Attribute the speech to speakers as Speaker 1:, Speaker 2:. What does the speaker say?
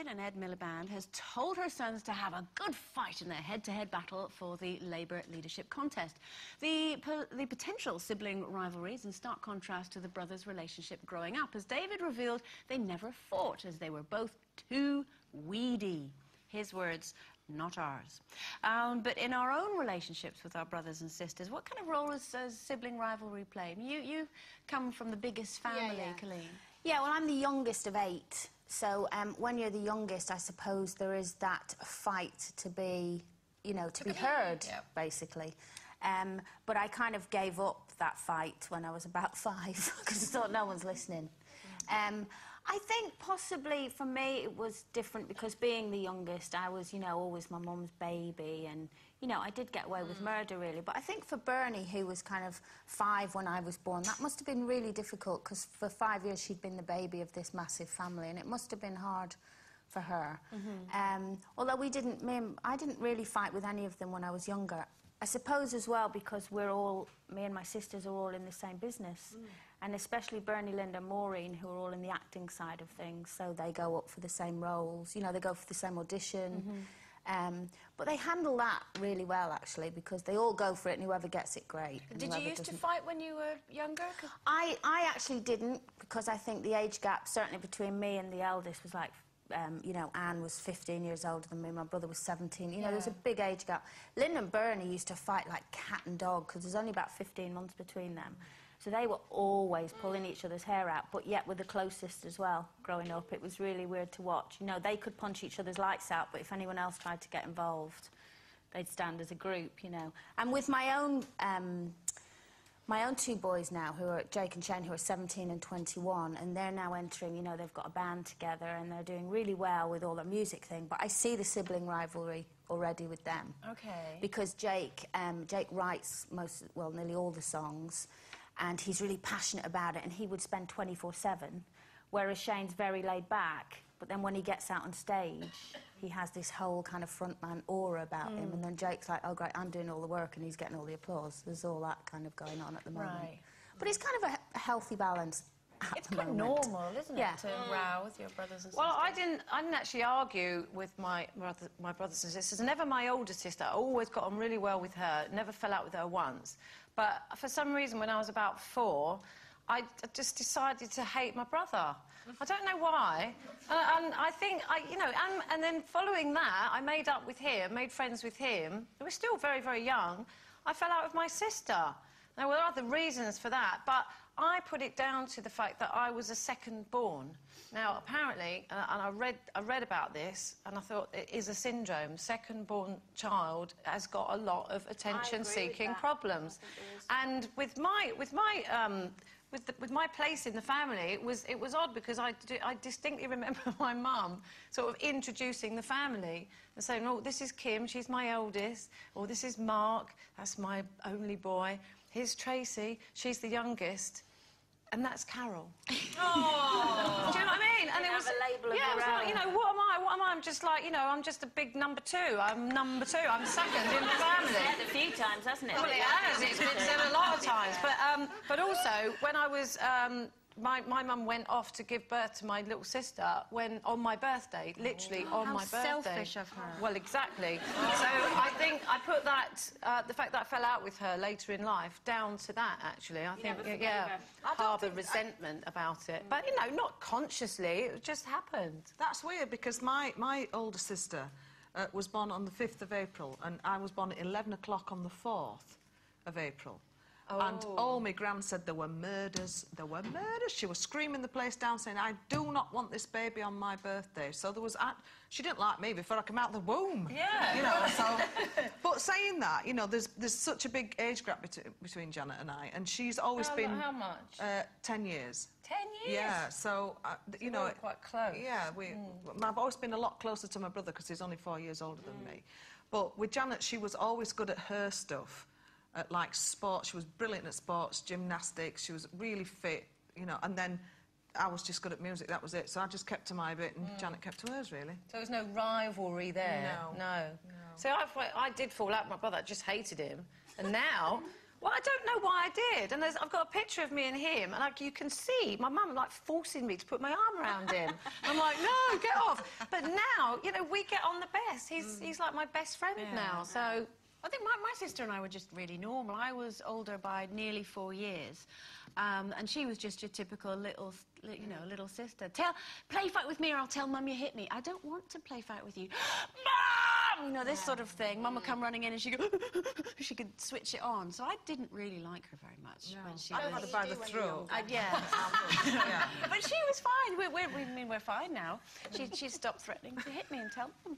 Speaker 1: David and Ed Miliband has told her sons to have a good fight in their head-to-head battle for the Labour leadership contest. The potential sibling rivalries in stark contrast to the brothers' relationship growing up, as David revealed they never fought, as they were both too weedy. His words, not ours. But in our own relationships with our brothers and sisters, what kind of role has sibling rivalry played? You come from the biggest family, Colleen.
Speaker 2: Yeah, well, I'm the youngest of 8. So when you're the youngest, I suppose there is that fight to be, you know, to be heard, basically. But I kind of gave up that fight when I was about 5 because I thought no one's listening. I think possibly for me it was different because being the youngest, I was, you know, always my mum's baby, and, you know, I did get away with murder, really. But I think for Bernie, who was kind of 5 when I was born, that must have been really difficult because for 5 years she'd been the baby of this massive family, and it must have been hard for her. Although I didn't really fight with any of them when I was younger. I suppose as well because we're all, me and my sisters are all in the same business. And especially Bernie, Linda, Maureen, who are all in the acting side of things, so they go up for the same roles, you know, they go for the same audition. But they handle that really well, actually, because they all go for it and whoever gets it, great.
Speaker 3: Did you used to fight when you were younger?
Speaker 2: I actually didn't, because I think the age gap, certainly between me and the eldest, was like, you know, Anne was 15 years older than me, my brother was 17. You know, there was a big age gap. Lynn and Bernie used to fight like cat and dog, because there's only about 15 months between them. So they were always pulling each other's hair out, but yet were the closest as well, growing up. It was really weird to watch. You know, they could punch each other's lights out, but if anyone else tried to get involved, they'd stand as a group, you know. And with my own 2 boys now, who are Jake and Shane, who are 17 and 21, and they're now entering, you know, they've got a band together and they're doing really well with all the music thing, but I see the sibling rivalry already with them.
Speaker 3: Okay.
Speaker 2: Because Jake writes nearly all the songs, and he's really passionate about it, and he would spend 24/7, whereas Shane's very laid back, but then when he gets out on stage, he has this whole kind of frontman aura about him, and then Jake's like, oh, great, I'm doing all the work, and he's getting all the applause. There's all that kind of going on at the moment. Right. But it's kind of a healthy balance.
Speaker 3: It's quite normal, isn't it, to row with your brothers and sisters?
Speaker 4: Well, I didn't actually argue with my brothers and sisters. Never my older sister. I always got on really well with her. Never fell out with her once. But for some reason, when I was about 4, I just decided to hate my brother. I don't know why. And I think, you know, and then following that, I made up with him, made friends with him. We were still very, very young. I fell out with my sister. There were other reasons for that, but I put it down to the fact that I was a second-born. Now, apparently, and I read about this, and I thought it is a syndrome. Second-born child has got a lot of attention-seeking problems, and with my place in the family, it was odd because I distinctly remember my mum sort of introducing the family and saying, "Oh, this is Kim, she's my oldest," or "This is Mark, that's my only boy. Here's Tracy, she's the youngest, and that's Carol." Oh. Do you know what I mean? And it was a label of it was like, you know, what am I? What am I? I'm just like, you know, I'm just a big number 2. I'm number 2. I'm second in the family.
Speaker 1: It's said a few times, hasn't it?
Speaker 4: Well, it has. It's been said a lot of times. But also, when I was my mum went off to give birth to my little sister on my birthday, literally on my birthday.
Speaker 3: How selfish of her.
Speaker 4: Well, exactly. So I think I put that, the fact that I fell out with her later in life, down to that, actually. I think, harbour resentment about it. But, you know, not consciously, it just happened.
Speaker 5: That's weird, because my older sister was born on the 5th of April, and I was born at 11 o'clock on the 4th of April. Oh. And all my gran said there were murders. There were murders. She was screaming the place down, saying, "I do not want this baby on my birthday." So there was... She didn't like me before I came out of the womb.
Speaker 4: Yeah.
Speaker 5: You know, so... But saying that, you know, there's such a big age gap between Janet and I, and she's always been...
Speaker 4: How much?
Speaker 5: 10 years.
Speaker 4: 10 years?
Speaker 5: Yeah, so, you know...
Speaker 4: We're quite close.
Speaker 5: Yeah, I've always been a lot closer to my brother, because he's only 4 years older than me. But with Janet, she was always good at her stuff. At, like, sports. She was brilliant at sports, gymnastics, she was really fit, you know, and then I was just good at music, that was it. So I just kept to my bit, and Janet kept to hers, really.
Speaker 4: So there was no rivalry there?
Speaker 5: No.
Speaker 4: So I did fall out with my brother, I just hated him. And now, Well, I don't know why I did. And I've got a picture of me and him, and like you can see my mum like forcing me to put my arm around him. I'm like, no, get off. But now, you know, we get on the best. He's like my best friend now. So
Speaker 1: I think my sister and I were just really normal. I was older by nearly 4 years. And she was just your typical little sister. Play fight with me or I'll tell Mum you hit me. I don't want to play fight with you. Mum! You know, this sort of thing. Mum would come running in and she could switch it on. So I didn't really like her very much.
Speaker 5: No.
Speaker 1: When she
Speaker 5: I had her by the throat.
Speaker 1: yeah. But she was fine. We're fine now. She stopped threatening to hit me and tell them.